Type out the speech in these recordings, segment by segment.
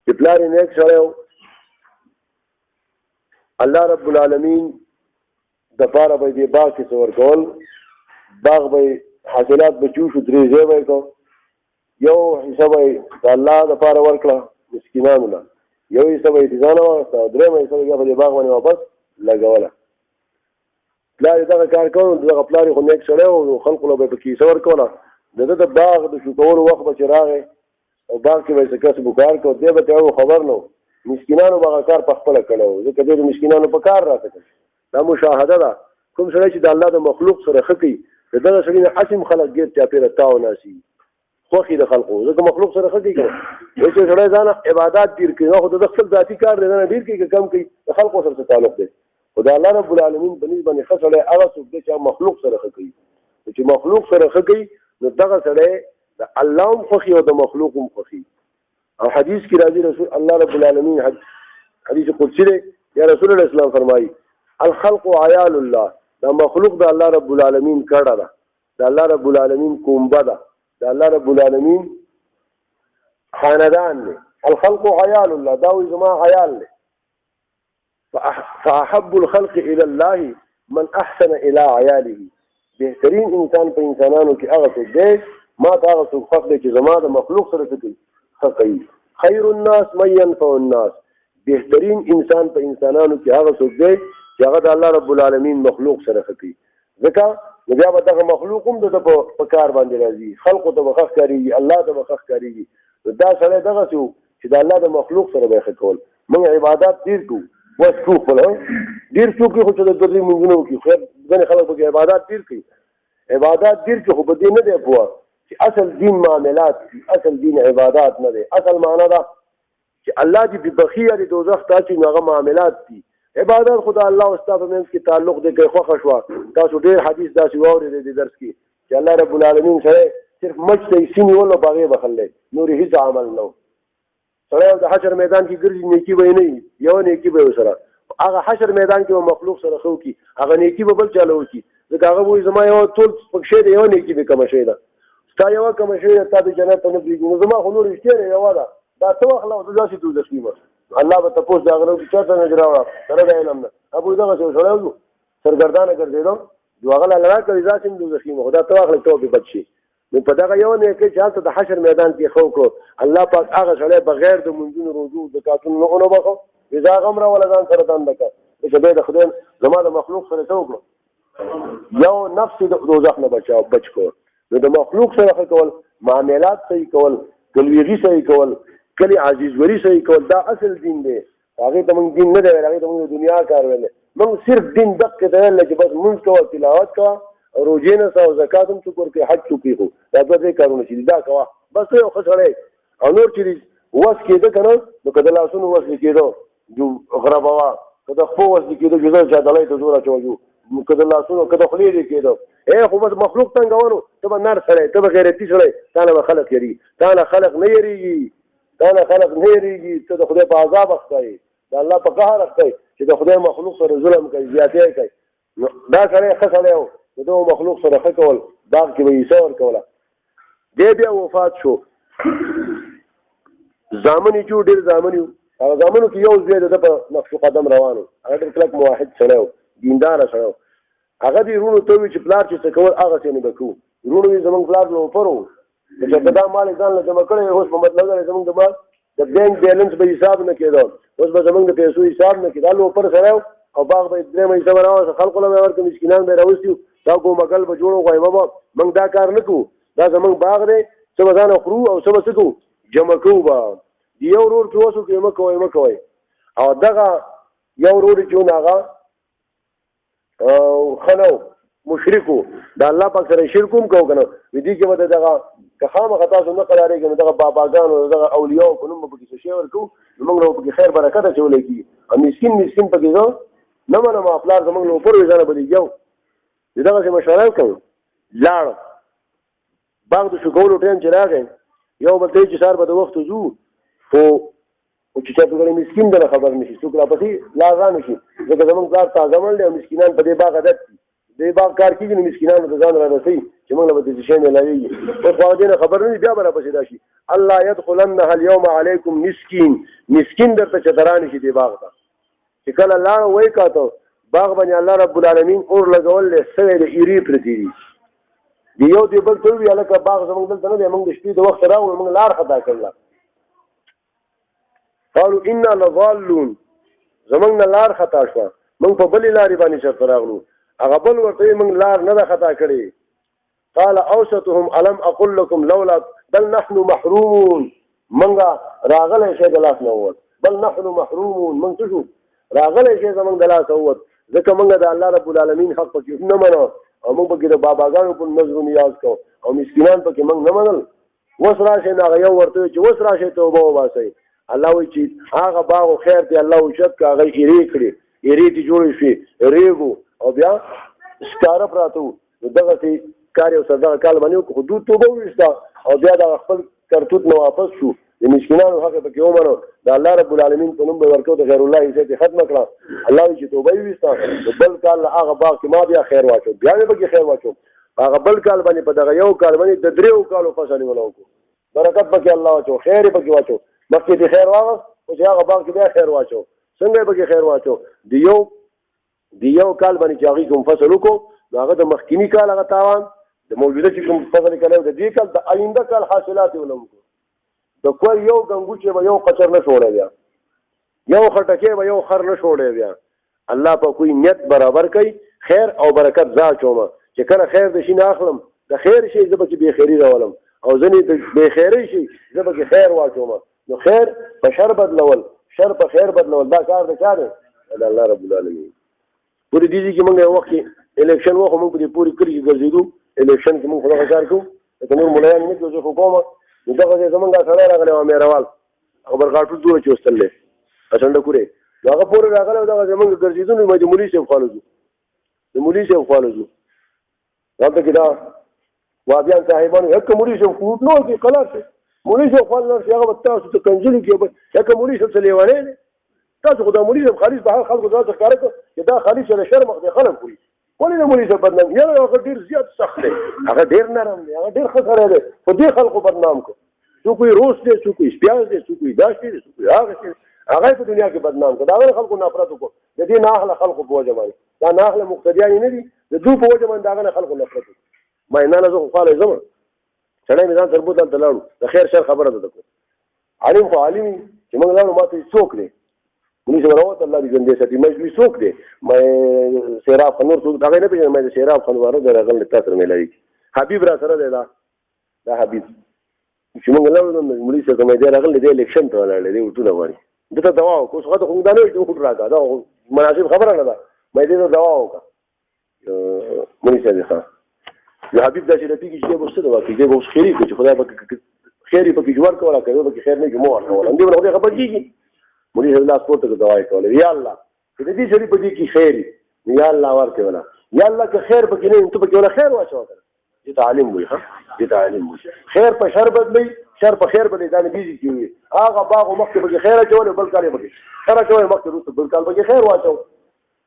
چې پلار یې نیک سړی و الله رب العالمین دپاره به یې دې باغ کې څه ورکول باغ به حاصلات به جوشو درې ځای به یې کو یو حصه به یې د الله دپاره ورکړه مسکینانو له یو حصه به یې د ځانه واخېسته او درېیمه حصه به بیا په دې باغ باندې واپس لګوله پلار یې دغه کار کوو دغه پلار یې خو نیک سړی و خلقو له به یې پکې حصه ورکوله د ده د باغ د شو کولو وخت به چې راغی او باغ کې به یې څه کسب وکار کو دی به ته خبر نه و مسکینانو به هغه کار په خپله کړی و ځکه دی د مسکینانو په کار راته کړي دا مشاهده ده کوم سړی چې د الله د مخلوق سره ښه کوي د دغه سړي نه اسیم خلک ګیر چاپېره تاو ناسي خوښي د خلقو ځکه مخلوق سره ښه کوي که یو چې سړی ځان عبادات ډېر کوي نو خو د خپل ذاتي کار دی نه ډېر کوي که کم کوي د خلقو سره څه تعلق دی خو د الله رب العالمین په نسبت باندې ښه سړی هغه څوک دی چې مخلوق سره ښه کوي چې مخلوق سره ښه کوي نو دغه سړی د الله هم خوښي او د مخلوق هم خوښي او حدیث کې راځي رسول الله رب العالمین حدیث قدسی دی یا رسول الله اسلام فرمایي الخلق عیال الله دا مخلوق د الله رب العالمین کړه ده د الله رب العالمین کومبه ده د الله رب العالمین خاندان دی الخلق عیال الله دا وایي زما عیال دی فاحب الخلق الى الله من احسن الى عیاله بهترین انسان په انسانانو کې هغه څوک دی ما ته هغه څوک خوښ دی چې زما د مخلوق سره څه کوي ښه کوي خیر الناس من ينفع الناس بهترین انسان په انسانانو کې هغه څوک دی چې هغه د الله رب العالمین مخلوق سره ښه کوي ځکه نو بیا به دغه مخلوق هم د ده په کار باندې راځي خلقو ته به ښه ښکارېږي الله ته به ښه ښکارېږي نو دا سړی دغسې و چې د الله د مخلوق سره به یې ښه کول موږ عبادات ډېر کوو بس کوو خپل ډېر څوک خو چې د درې لمونځونه وکړي خیر ځینې خلک پکې عبادات ډېر کوي عبادات ډېر کوي خو په دې نه دی پوه چې اصل دین معاملات دي اصل دین عبادات نه دی اصل معنا ده چې الله دې بخي یا د دوزخ ته چې هغه معاملات دي عبادت خدا الله او ستا په منځ کې تعلق دی کوي خوښه شوه تاسو ډېر حدیث داسې واورېدی د درس کې چې الله رب العالمین سره صرف مچ ته یې سینې ول نو په هغې بخل دی نور هېڅ عمل نه و سړی د حشر میدان کې ګرځي نیکي به یې نه وي یوه نیکي به یې ورسره هغه حشر میدان کې به مخلوق سره ښه وکړي هغه نیکي به بل چاله وکړي ځکه هغه به وایي زما یوه ټول پک شی دی یوه نیکي مې کمه شوې ده ستا یوه کمه شوې ده تا د جنت ته نه پرېږدي نو زما خو نور رښتیا دی یوه ده دا څه وخت له زه داسې دوزخ یم الله به تپوس د هغه نه وکړي چېرته نه دې راوړه سره د علم نه هغه وایي دغسې یو سړی وو سرګردانه ګرځېدو جو هغه له لړا کوي داسې هم دوزخ یم خو دا ته واخلې ته به بد شي نو په دغه یو نیکۍ چې هلته د حشر میدان کې ښه وکړو الله پاک هغه سړی بغیر د لمونځونو روژو زکاتونو نه وبخو بېځا هغه هم راوله ځان سره دنده کړه چې بیا د خدای زما د مخلوق سره څه وکړو یو نفس د دوزخ نه بچ کړو نو د مخلوق سره ښه کول معاملات صحیح کول کلویغي صحیح کول کلی عزیزوري صحیح کول دا اصل دین دی هغې ته موږ دین نه دی ویل هغې ته موږ د دنیا کار ویلی موږ صرف دین دقې ته ویل چې بس لمونځ کوه تلاوت کوه روژې نه سه او زکات هم څوک ورکوي حج څوک خو دا دوه درې کارونه چې دي دا کوه بس ته یو ښه سړی او نور چې وس کېده که نه نو که د لاسونو وس دې کېده غربوه که د خپو وس دې کېده جوزه چا دلی ته زور اچوه که د لاسونو که د خولې دې کېده خو بس مخلوق تنګونو ته به نر سړی ته به غیرتي سړی تا نه به خلک یېرېږي تا نه خلک نه یېرېږي ته د خدای په عذاب اخته یې د الله په قهر اخته یې چې د خدای مخلوق سره ظلم کوي زیاتې کوي نو دا سړی ښه سړی و د دغو مخلوق سره ښه کول باغ کې به یې حصه ورکوله دی بیا وفات شو زامن یې چې و ډېر زامن یو هغه زامنو کې یو زوی د ده په نقش قدم روان و هغه ډېر کلک موحد سړی و دینداره سړی و هغه دې وروڼو ته ووایي چې پلار چې څه کول هغسې نه به کوو وروڼو یې زموږ پلار لوفر و که چېرته دا مال یې ځان له جمع کړی اوس په مطلب دی زموږ د مال د بینک بیلنس به حساب نه کېده اوس به زموږ د پیسو حساب نه کېده دا لوفر سړی و او باغ به یې درېیمه حصه به راوسته خلقو له به یې ورکړه مسکینان به یې راوستي دا ګومګل به جوړ غویمه به موږ دا کار نه کوو دا زموږ باغ دی څه به ځانه خورو او څه به څه کوو جمع کوو به د یو ورور چې اوس وکړي مه کوئ او دغه یو ورور چې و نو هغه ښه نه و مشرک و د الله پاک سره شرک هم کوو که نه وي دې کې به د دغه که خامخا تاسو نه قرارېږي نو دغه باباګانو دغه اولیاو په نوم به پکې څه شی ورکوو نو موږ به پکې خیر برکت اچولی کېږي او مسکین پکې زه نه منم پلار زموږ له اوپر وي ځانه به دې یو د دغسې مشوره کوو لاړ باغ د شو کولو ټایم چې راغی یو بل ته چې سهار به د وخته ځو خو چې چا په مسکین دله خبر نه شي څوک راپسې لار را نه شي ځکه زموږ پلار تازه مړ دی او مسکینان په دې باغ عادت دي د باغ کار کېږي نو مسکینانو ته ځان را رسوي چې موږ له به داسې شی میلاوېږي اوس خو هغه دې نه خبر نه دي بیا به راپسې دا شي الله يدخلنها اليوم علیکم مسکین درته چترانی شي دې باغ ته چې کله لاړه وایي کاته باغ باندې الله رب العالمین اور لګول دی سوی د ایرې پرتې دي د یو دې بل ته ووي هلکه باغ زموږ دلته نه دی موږ د شپې د وخته راغلو موږ لار خطا کړله قالو انا لضالون زموږ نه لار خطا شوه موږ په بلې لارې باندې چېرته راغلو هغه بل ورته وایي موږ لار نه ده خطا کړې قال اوسطهم الم اقل لكم لولا بل نحن محرومون موږ راغلی شی د لاس نه ووت بل نحن محرومون موږ څه شو راغلی شی زموږ د لاسه ووت ځکه موږ د الله رب العالمین حق پکې نه منو او موږ پکې د باباګانو په نظر نیاز کوو او مسکینان پکې موږ نه منل اوس راشئ نو هغه یو ورته وایي چې اوس راشئ توبه وباسئ الله وایي چې هغه باغ و خیر دی الله اوچت که هغه ایرې کړي ایرې دې جوړې شوې ریګو او بیا ښکاره پراته وو نو دغسې کار یو سر دغه کال باندې وکړو خو دوی توبه وویسته او بیا دغه خپل کرتوت نه واپس شو د مسکینانو حق پکې ومنو د الله رب العالمین په نوم به ورکو د غیر الله عزت یې ختمه کړه الله وایي چې توبه یې ویسته نو بل کال له هغه باغ کې ما بیا خیر واچو بیا مې پکې خیر واچو هغه بل کال باندې په دغه یو کال باندې د دریو کالو فصل یې ولا وکړو برکت پکې الله واچو خیر یې پکې واچو مخکې دې خیر واغست خو چې هغه باغ کې بیا خیر واچو څنګه یې پکې خیر واچو د یو کال باندې چې هغې کوم فصل وکړو نو هغه د مخکیني کال هغه تاوان د موجوده چې کوم فصل یې کړی د دې کال د آینده کال حاصلات یې ونه وکړو د کوی یو ګنګوچې به یو قچر نه شوړی بیا یو خټکی به یو خر نه شوړی بیا الله په کوئی نیت برابر کوي خیر او برکت ځا چومه چې کله خیر د شي نه اخلم د خیر شي زه پکې بېخیري راولم او ځینې د بېخیرۍ شي زه پکې خیر واچومه نو خیر په شر بدلول شر په خیر بدلول دا کار د چا دی د الله رب العالمین پورې دې کې موږ یو وخت کې الیکشن وخت موږ په دې پورې کلي کې ګرځېدو الیکشن کې موږ خو دغه کار کوو لکه نور ملایان نه کوو زه خو کومه نو دغه ځای زمونږ دا سړی راغلی و مېروال هغه برغاټو دوره چې وستل دی اچنډه کورې نو هغه پورې راغلی و دغه زمونږ ګرځېدو نو د مولي صاحب خوا له ځو د مولي صاحب خوا له ځو هلته کې دا وابیان صاحبانو هکه مولي صاحب کوټ نه کې قلار شي مولي صاحب خوا لاړ شي هغه به تاسو ته کنځلو کې هکه مولي صاحب څه لیونی دی تاسو خو دا مولي صاحب خالص به هغه خلکو ځان ته ښکاره کړه چې دا خالص د شرم د خلک خوري ولې د مولي صاحب بدنام یاره هغه ډېر زیات سخت دی هغه ډېر نرم دی هغه ډېر ښه سړی دی خو دې خلکو بدنام کړو څوک یې روس دی څوک یې پیاز دی څوک یې داش دی څوک یې هغه شی هغه په دنیا کې بدنام کړ دا هغه خلکو نفرت وکړو د دې ناهله خلکو په وجه باندې دا ناهله مقتدیان نه دي د دوی په وجه باندې هغه خلکو نفرت وکړو ما نه زه خو خاله زما سړی مې ځان تربوت دلته لاړو د خیر شر خبره ده کو عالم خو عالمي چې موږ لاړو ماته څوک دی مونږ سره راوته الله دې ژوندې ساتي مجلس څوک دی مې سیراب خنور څوک دا نه پیژنم مې سیراب خنور د راغل تاسو ملایي حبیب را سره دی دا حبیب چې موږ لاړو نو مولوی صاحب مې دی راغلی دی الیکشن ته ولاړ دی ورته وایي دته دوا کو څه خو دا نه وي ټول راځه دا مناسب خبره نه ده مې دې دوا وکړه مولوی صاحب ښه نو حبیب دا چې رپی کې چې به څه دوا کې به اوس خیری کې خدای پاک خیری پکې جوړ کوله کوي پکې خیر نه جوړ کوله دې ورته خبر کیږي مولوی صاحب لاس پورته دوا کوله یا الله دې شری پکې کې خیری یا الله ورته ولا یا الله که خیر پکې نه ته پکې ولا خیر واچو دې تعلیم وي ها دې تعلیم وي خیر په شر بدلی شر په خیر بدلی دا نه دي کیږي هغه باغ مخکې پکې خیر اچول بل کار پکې خیر اچول مخکې روسته بل کار پکې خیر واچو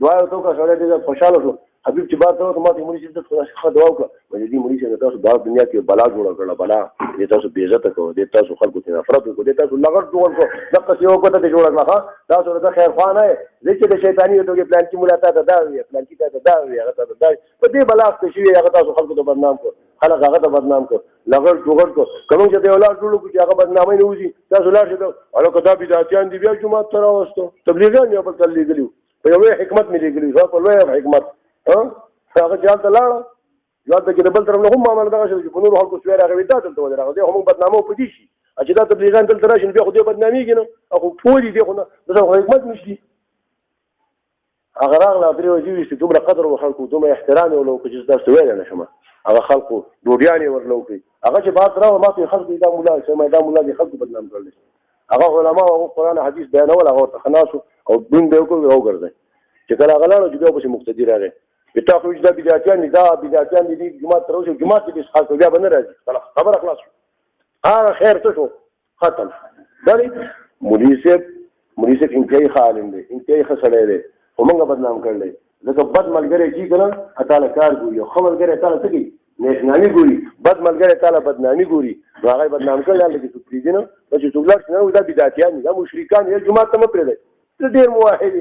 دعا وکړه سره دې خوشاله شو حبیب چې بار ته ماته مولوی صاحب ته خو دعا وکړه مې دې مولوی صاحب تاسو د دنیا کې بلا جوړ کړل بلا دې تاسو بے عزت کوو دې تاسو خلکو ته نفرت کوو دې تاسو لغړ جوړ کو دغه څه یو کوته جوړ کړه تاسو د خیر خوانه چې د شیطانی ته پلان کې مولا ته دا وي پلان کې ته دا وي هغه ته دا په دې بلا څه شي هغه تاسو خلکو ته بدنام کو خلک هغه ته بدنام کو لغړ جوړ کو کوم چې د اولاد جوړ کو چې هغه بدنامي نه وځي تاسو لاړ شئ او کدا بدعتيان دي بیا جمعه تر واستو تبلیغیان یو بل تل لګلیو په یو حکمت مې لګلیو په لوی حکمت هغه ځان ته لاړ ځان ته کې بل طرف نه هم معاملې دغه شي په نور خلکو سویر هغه ودا دلته ودرغه دي هم بدنامو پدې شي چې دا تبلیغان دلته راشي بیا خو دې بدنامي کینو او ټولې دې خو نه دغه حکمت نشي هغه راغله درې وځي چې دومره قدر وخلکو دومره احترام ولو چې دا سویر نه شمه هغه خلکو ډوډیانې ورلو کوي هغه چې بات راو ما په خلکو دا مولا چې ما دا مولا دي خلکو بدنام کړل هغه علما او قرآن حدیث بیانول هغه تخناسو او دین به وکړو او ګرځي چې کله هغه لاړو چې بیا به مقتدی راغی بتا خو دا بدعتيان دي جمعه تر اوسه جمعه دې خاص بیا باندې راځي خبر خلاص هغه خیر څه شو ختم دلی مولوی صاحب انتهایی عالم دی انتهایی خسړی دی خو موږ بدنام کړل لکه بد ملګری چې کنه تعالی کار ګوري او ښه ملګری تعالی څه کوي نیکنامي ګوري بد ملګری تعالی بدنامي ګوري نو هغه بدنام کړل لکه څوک پریږدي نه چې څوک لاړ نه دا بدعتیان دا مشرکان یې جمعه ته مه پرېږدئ ډېر موحد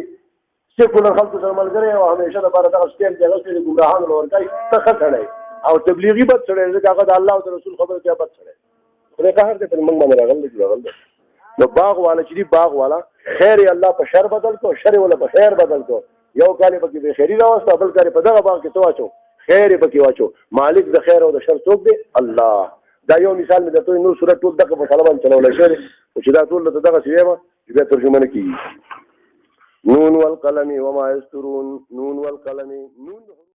سیکولر خلکو سره ملګری او همیشه دپاره دغه سټیم چې هغه سړي ګمراهانو له ورکوي ته ښه سړی او تبلیغي بد سړی ځکه هغه د الله او د رسول خبره کوي بد سړی خدای قهر دی پر موږ باندې راغلی دی نو باغ والا چې دي باغ والا خیر یې الله په شر بدل کو شر یې ولا په خیر بدل کو یو کال پکې بې خیري راوسته بل کال په دغه باغ کې څه واچو خیر یې پکې واچو مالک د خیر او د شر څوک دی الله دا یو مثال مې درته نور صورت ټول دغه په کلمه باندې چلولی شوی دی چې دا ټول دغه څه ویمه چې بیا ترجمه نه کېږي نون والقلم وما یسطرون نون والقلم نون